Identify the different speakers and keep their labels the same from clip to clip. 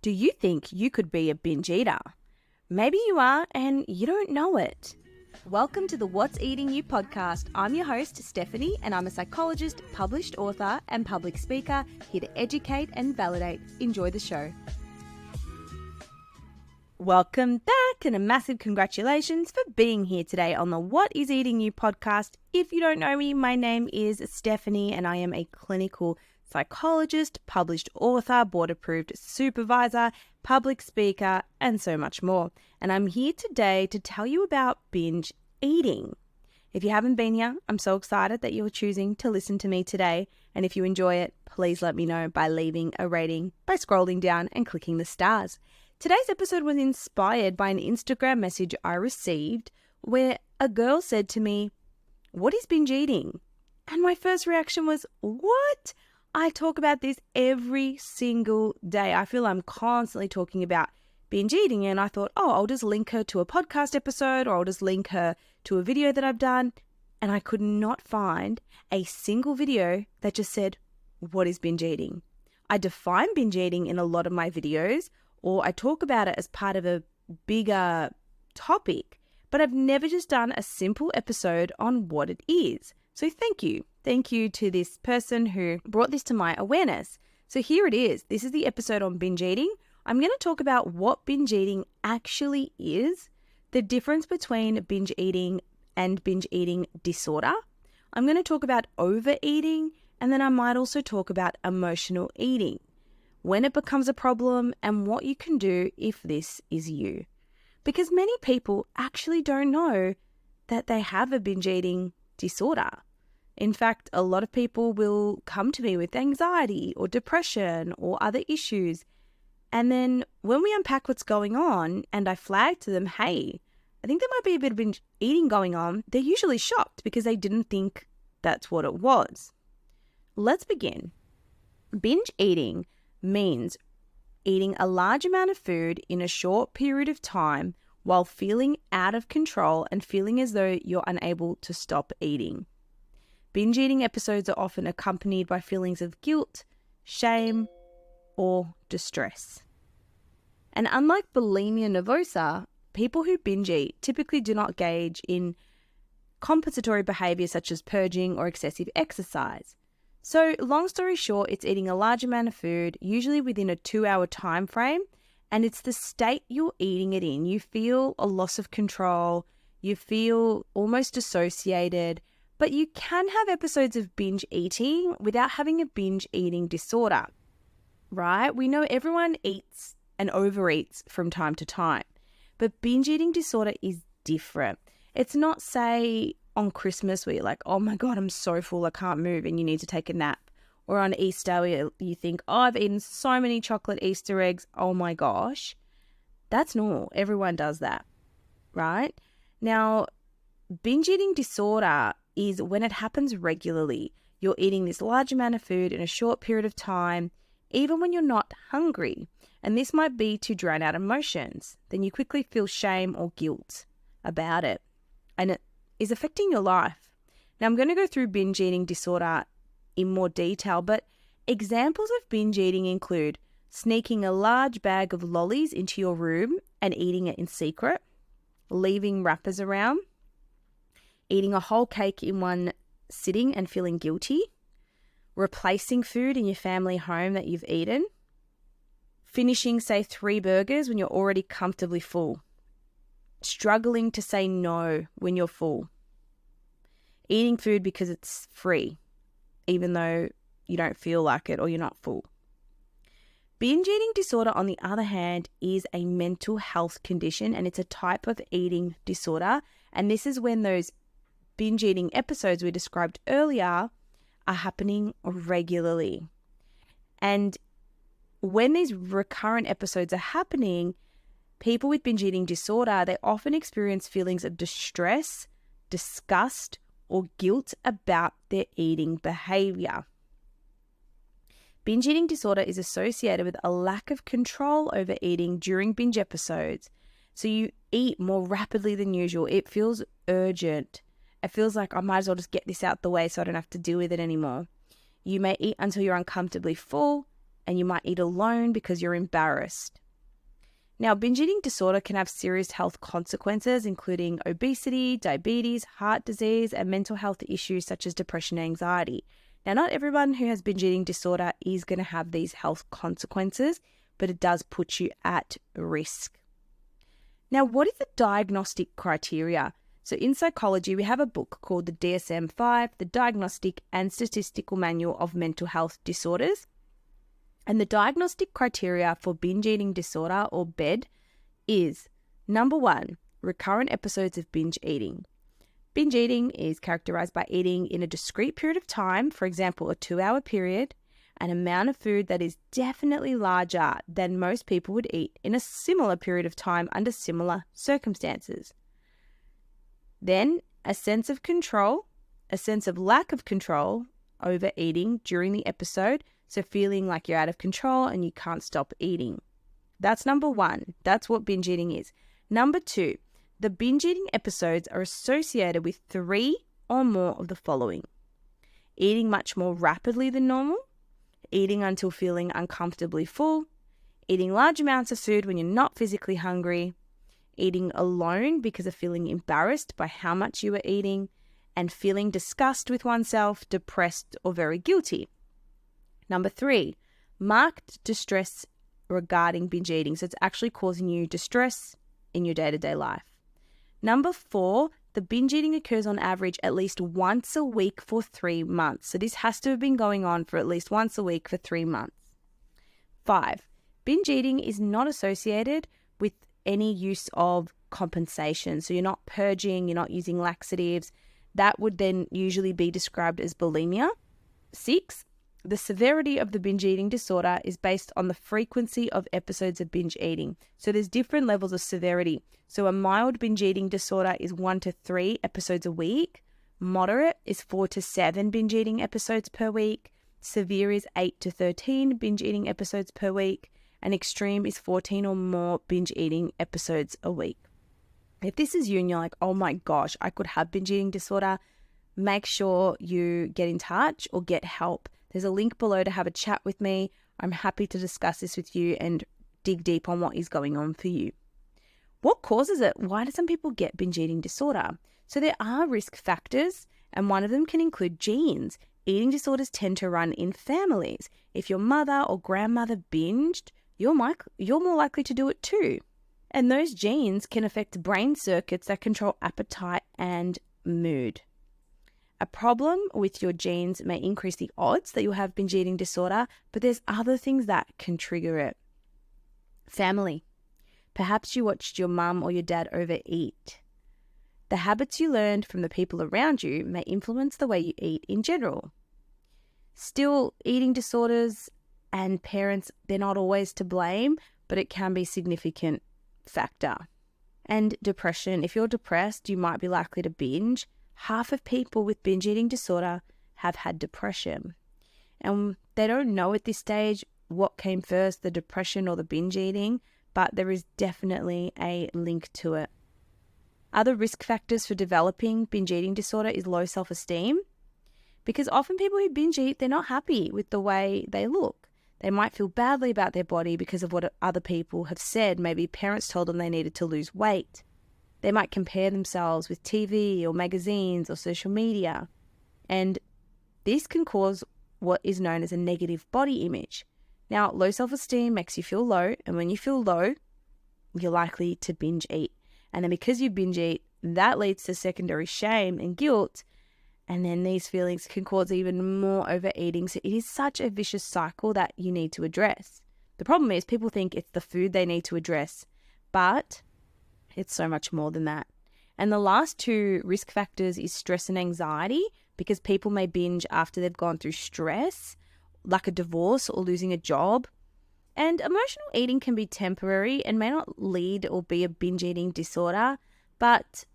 Speaker 1: Do you think you could be a binge eater? Maybe you are and you don't know it. Welcome to the What's Eating You podcast. I'm your host, Stephanie, and I'm a psychologist, published author, and public speaker here to educate and validate. Enjoy the show. Welcome back and a massive congratulations for being here today on the What is Eating You podcast. If you don't know me, my name is Stephanie and I am a clinical psychologist, published author, board-approved supervisor, public speaker, and so much more. And I'm here today to tell you about binge eating. If you haven't been here, I'm so excited that you're choosing to listen to me today. And if you enjoy it, please let me know by leaving a rating, by scrolling down and clicking the stars. Today's episode was inspired by an Instagram message I received where a girl said to me, "What is binge eating?" And my first reaction was, what? I talk about this every single day. I feel I'm constantly talking about binge eating, and I thought, I'll just link her to a podcast episode or I'll just link her to a video that I've done. And I could not find a single video that just said, what is binge eating? I define binge eating in a lot of my videos, or I talk about it as part of a bigger topic, but I've never just done a simple episode on what it is. So thank you. Thank you to this person who brought this to my awareness. So here it is. This is the episode on binge eating. I'm going to talk about what binge eating actually is, the difference between binge eating and binge eating disorder. I'm going to talk about overeating, and then I might also talk about emotional eating, when it becomes a problem, and what you can do if this is you. Because many people actually don't know that they have a binge eating disorder. In fact, a lot of people will come to me with anxiety or depression or other issues. And then when we unpack what's going on and I flag to them, hey, I think there might be a bit of binge eating going on, they're usually shocked because they didn't think that's what it was. Let's begin. Binge eating means eating a large amount of food in a short period of time while feeling out of control and feeling as though you're unable to stop eating. Binge eating episodes are often accompanied by feelings of guilt, shame, or distress. And unlike bulimia nervosa, people who binge eat typically do not engage in compensatory behavior such as purging or excessive exercise. So long story short, it's eating a large amount of food, usually within a 2-hour time frame, and it's the state you're eating it in. You feel a loss of control, you feel almost dissociated, but you can have episodes of binge eating without having a binge eating disorder, right? We know everyone eats and overeats from time to time, but binge eating disorder is different. It's not, say, on Christmas where you're like, oh my God, I'm so full, I can't move, and you need to take a nap. Or on Easter where you think, I've eaten so many chocolate Easter eggs, oh my gosh. That's normal. Everyone does that, right? Now, binge eating disorder is when it happens regularly. You're eating this large amount of food in a short period of time, even when you're not hungry. And this might be to drown out emotions. Then you quickly feel shame or guilt about it. And it is affecting your life. Now, I'm going to go through binge eating disorder in more detail, but examples of binge eating include sneaking a large bag of lollies into your room and eating it in secret, leaving wrappers around, eating a whole cake in one sitting and feeling guilty, replacing food in your family home that you've eaten, finishing, say, 3 burgers when you're already comfortably full, struggling to say no when you're full, eating food because it's free, even though you don't feel like it or you're not full. Binge eating disorder, on the other hand, is a mental health condition, and it's a type of eating disorder. And this is when those binge eating episodes we described earlier are happening regularly. And when these recurrent episodes are happening, people with binge eating disorder, they often experience feelings of distress, disgust, or guilt about their eating behavior. Binge eating disorder is associated with a lack of control over eating during binge episodes. So you eat more rapidly than usual. It feels urgent. It feels like I might as well just get this out the way so I don't have to deal with it anymore. You may eat until you're uncomfortably full, and you might eat alone because you're embarrassed. Now, binge eating disorder can have serious health consequences, including obesity, diabetes, heart disease, and mental health issues such as depression and anxiety. Now, not everyone who has binge eating disorder is going to have these health consequences, but it does put you at risk. Now, what is the diagnostic criteria? So in psychology, we have a book called the DSM-5, the Diagnostic and Statistical Manual of Mental Health Disorders. And the diagnostic criteria for binge eating disorder, or BED, is number 1, recurrent episodes of binge eating. Binge eating is characterized by eating in a discrete period of time, for example, a 2-hour period, an amount of food that is definitely larger than most people would eat in a similar period of time under similar circumstances. Then, a sense of control, a sense of lack of control over eating during the episode, so feeling like you're out of control and you can't stop eating. That's number 1. That's what binge eating is. Number 2, the binge eating episodes are associated with 3 or more of the following: eating much more rapidly than normal, eating until feeling uncomfortably full, eating large amounts of food when you're not physically hungry, eating alone because of feeling embarrassed by how much you were eating, and feeling disgust with oneself, depressed, or very guilty. Number 3, marked distress regarding binge eating. So it's actually causing you distress in your day-to-day life. Number 4, the binge eating occurs on average at least once a week for 3 months. So this has to have been going on for at least once a week for 3 months. 5, binge eating is not associated with any use of compensation. So you're not purging, you're not using laxatives. That would then usually be described as bulimia. 6, the severity of the binge eating disorder is based on the frequency of episodes of binge eating. So there's different levels of severity. So a mild binge eating disorder is 1 to 3 episodes a week. Moderate is 4 to 7 binge eating episodes per week. Severe is 8 to 13 binge eating episodes per week. And extreme is 14 or more binge eating episodes a week. If this is you and you're like, oh my gosh, I could have binge eating disorder, make sure you get in touch or get help. There's a link below to have a chat with me. I'm happy to discuss this with you and dig deep on what is going on for you. What causes it? Why do some people get binge eating disorder? So there are risk factors, and one of them can include genes. Eating disorders tend to run in families. If your mother or grandmother binged, you're more likely to do it too. And those genes can affect brain circuits that control appetite and mood. A problem with your genes may increase the odds that you'll have binge eating disorder, but there's other things that can trigger it. Family. Perhaps you watched your mum or your dad overeat. The habits you learned from the people around you may influence the way you eat in general. Still, eating disorders and parents, they're not always to blame, but it can be a significant factor. And depression. If you're depressed, you might be likely to binge. Half of people with binge eating disorder have had depression. And they don't know at this stage what came first, the depression or the binge eating, but there is definitely a link to it. Other risk factors for developing binge eating disorder is low self-esteem, because often people who binge eat, they're not happy with the way they look. They might feel badly about their body because of what other people have said. Maybe parents told them they needed to lose weight. They might compare themselves with TV or magazines or social media. And this can cause what is known as a negative body image. Now, low self-esteem makes you feel low, and when you feel low, you're likely to binge eat. And then because you binge eat, that leads to secondary shame and guilt, and then these feelings can cause even more overeating. So it is such a vicious cycle that you need to address. The problem is people think it's the food they need to address, but it's so much more than that. And the last 2 risk factors is stress and anxiety, because people may binge after they've gone through stress, like a divorce or losing a job. And emotional eating can be temporary and may not lead or be a binge eating disorder, but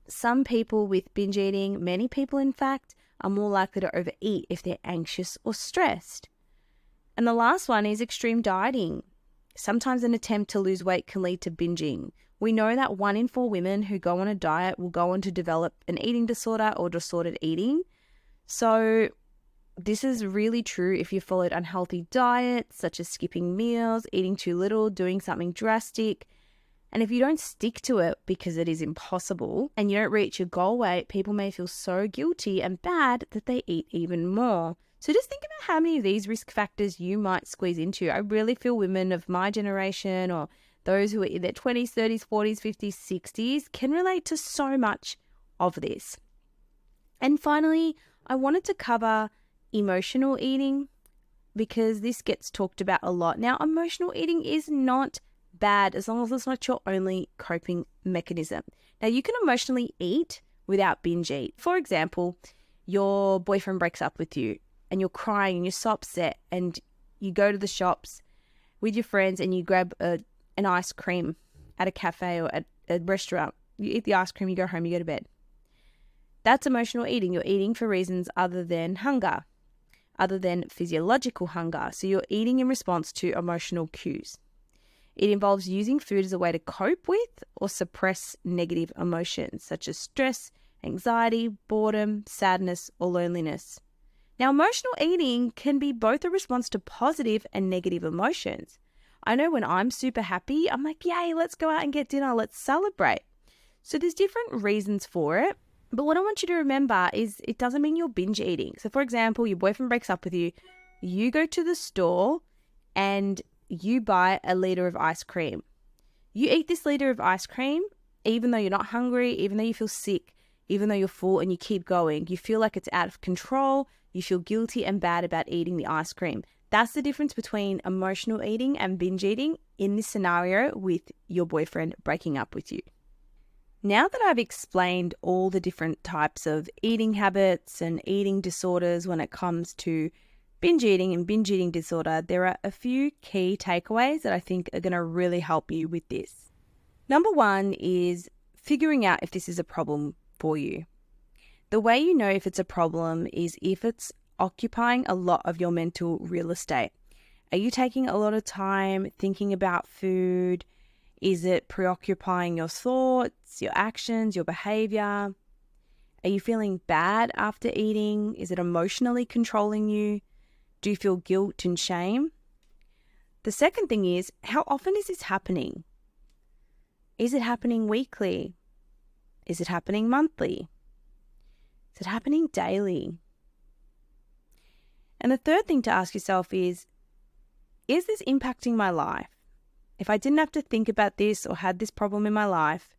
Speaker 1: some people with binge eating, many people in fact, are more likely to overeat if they're anxious or stressed. And the last one is extreme dieting. Sometimes an attempt to lose weight can lead to binging. We know that 1 in 4 women who go on a diet will go on to develop an eating disorder or disordered eating. So This is really true if you followed unhealthy diets, such as skipping meals, eating too little, doing something drastic. And if you don't stick to it because it is impossible and you don't reach your goal weight, people may feel so guilty and bad that they eat even more. So just think about how many of these risk factors you might squeeze into. I really feel women of my generation or those who are in their 20s, 30s, 40s, 50s, 60s can relate to so much of this. And finally, I wanted to cover emotional eating because this gets talked about a lot. Now, emotional eating is not bad as long as it's not your only coping mechanism. Now, you can emotionally eat without binge eat. For example, your boyfriend breaks up with you and you're crying and you're so upset and you go to the shops with your friends and you grab an ice cream at a cafe or at a restaurant. You eat the ice cream, you go home, you go to bed. That's emotional eating. You're eating for reasons other than hunger, other than physiological hunger. So you're eating in response to emotional cues. It involves using food as a way to cope with or suppress negative emotions such as stress, anxiety, boredom, sadness, or loneliness. Now, emotional eating can be both a response to positive and negative emotions. I know when I'm super happy, I'm like, yay, let's go out and get dinner, let's celebrate. So there's different reasons for it. But what I want you to remember is it doesn't mean you're binge eating. So for example, your boyfriend breaks up with you, you go to the store and you buy a liter of ice cream. You eat this liter of ice cream, even though you're not hungry, even though you feel sick, even though you're full, and you keep going. You feel like it's out of control. You feel guilty and bad about eating the ice cream. That's the difference between emotional eating and binge eating in this scenario with your boyfriend breaking up with you. Now that I've explained all the different types of eating habits and eating disorders when it comes to binge eating and binge eating disorder, there are a few key takeaways that I think are going to really help you with this. Number one is figuring out if this is a problem for you. The way you know if it's a problem is if it's occupying a lot of your mental real estate. Are you taking a lot of time thinking about food? Is it preoccupying your thoughts, your actions, your behavior? Are you feeling bad after eating? Is it emotionally controlling you? Do you feel guilt and shame? The second thing is, how often is this happening? Is it happening weekly? Is it happening monthly? Is it happening daily? And the third thing to ask yourself is this impacting my life? If I didn't have to think about this or had this problem in my life,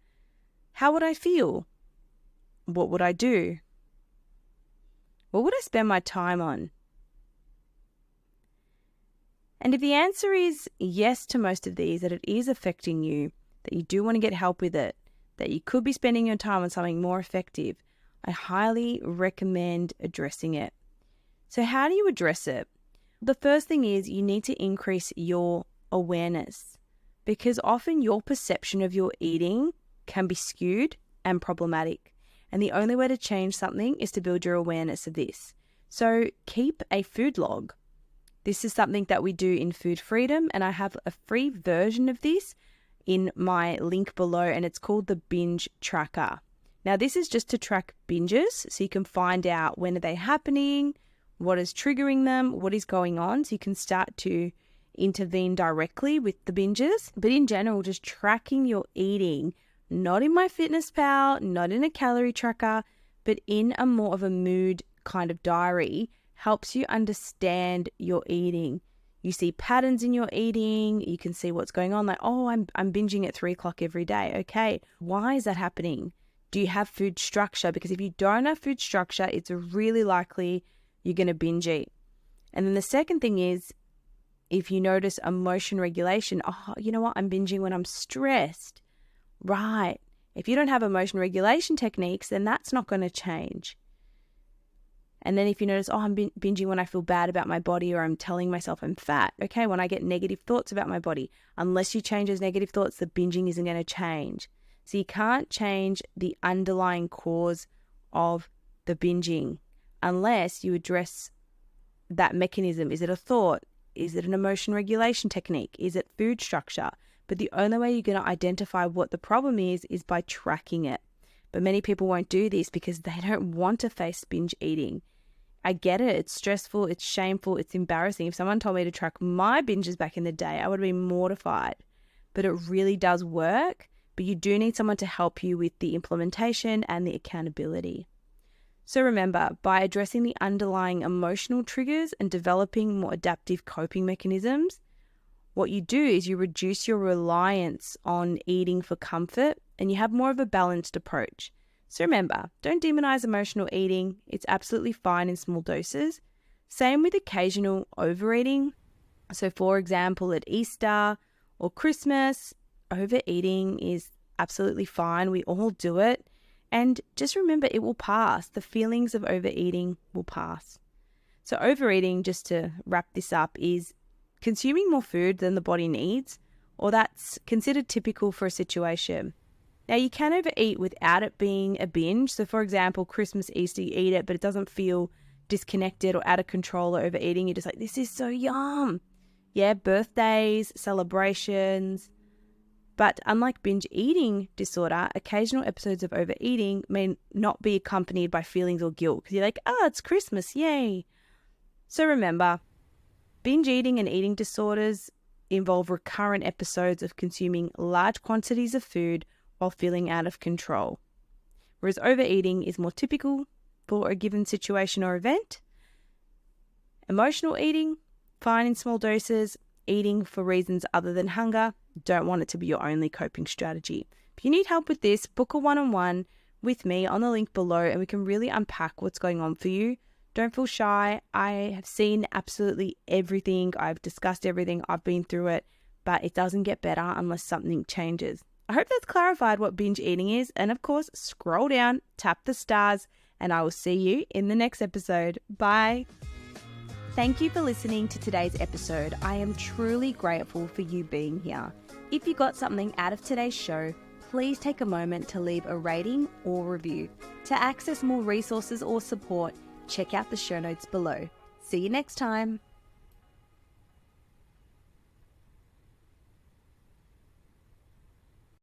Speaker 1: how would I feel? What would I do? What would I spend my time on? And if the answer is yes to most of these, that it is affecting you, that you do want to get help with it, that you could be spending your time on something more effective, I highly recommend addressing it. So how do you address it? The first thing is you need to increase your awareness, because often your perception of your eating can be skewed and problematic. And the only way to change something is to build your awareness of this. So keep a food log. This is something that we do in Food Freedom, and I have a free version of this in my link below, and it's called the Binge Tracker. Now, this is just to track binges, so you can find out when are they happening, what is triggering them, what is going on, so you can start to intervene directly with the binges. But in general, just tracking your eating, not in MyFitnessPal, not in a calorie tracker, but in a more of a mood kind of diary, helps you understand your eating. You see patterns in your eating, you can see what's going on, like, oh, I'm binging at 3 o'clock every day. Okay, why is that happening? Do you have food structure? Because if you don't have food structure, it's really likely you're going to binge eat. And then the second thing is, if you notice emotion regulation, oh, you know what, I'm binging when I'm stressed. Right. If you don't have emotion regulation techniques, then that's not going to change. And then if you notice, oh, I'm binging when I feel bad about my body or I'm telling myself I'm fat. Okay, when I get negative thoughts about my body, unless you change those negative thoughts, the binging isn't going to change. So you can't change the underlying cause of the binging unless you address that mechanism. Is it a thought? Is it an emotion regulation technique? Is it food structure? But the only way you're going to identify what the problem is by tracking it. But many people won't do this because they don't want to face binge eating. I get it. It's stressful. It's shameful. It's embarrassing. If someone told me to track my binges back in the day, I would have been mortified. But it really does work. But you do need someone to help you with the implementation and the accountability. So remember, by addressing the underlying emotional triggers and developing more adaptive coping mechanisms, what you do is you reduce your reliance on eating for comfort and you have more of a balanced approach. So remember, don't demonize emotional eating. It's absolutely fine in small doses. Same with occasional overeating. So for example, at Easter or Christmas, overeating is absolutely fine. We all do it. And just remember, it will pass. The feelings of overeating will pass. So overeating, just to wrap this up, is consuming more food than the body needs, or that's considered typical for a situation. Now, you can overeat without it being a binge. So for example, Christmas, Easter, you eat it, but it doesn't feel disconnected or out of control or overeating. You're just like, this is so yum. Yeah, birthdays, celebrations. But unlike binge eating disorder, occasional episodes of overeating may not be accompanied by feelings or guilt because you're like, oh, it's Christmas, yay. So remember, binge eating and eating disorders involve recurrent episodes of consuming large quantities of food while feeling out of control, whereas overeating is more typical for a given situation or event. Emotional eating, fine in small doses. Eating for reasons other than hunger, don't want it to be your only coping strategy. If you need help with this, book a one-on-one with me on the link below and we can really unpack what's going on for you. Don't feel shy. I have seen absolutely everything. I've discussed everything. I've been through it, but it doesn't get better unless something changes. I hope that's clarified what binge eating is. And of course, scroll down, tap the stars, and I will see you in the next episode. Bye. Thank you for listening to today's episode. I am truly grateful for you being here. If you got something out of today's show, please take a moment to leave a rating or review. To access more resources or support, check out the show notes below. See you next time.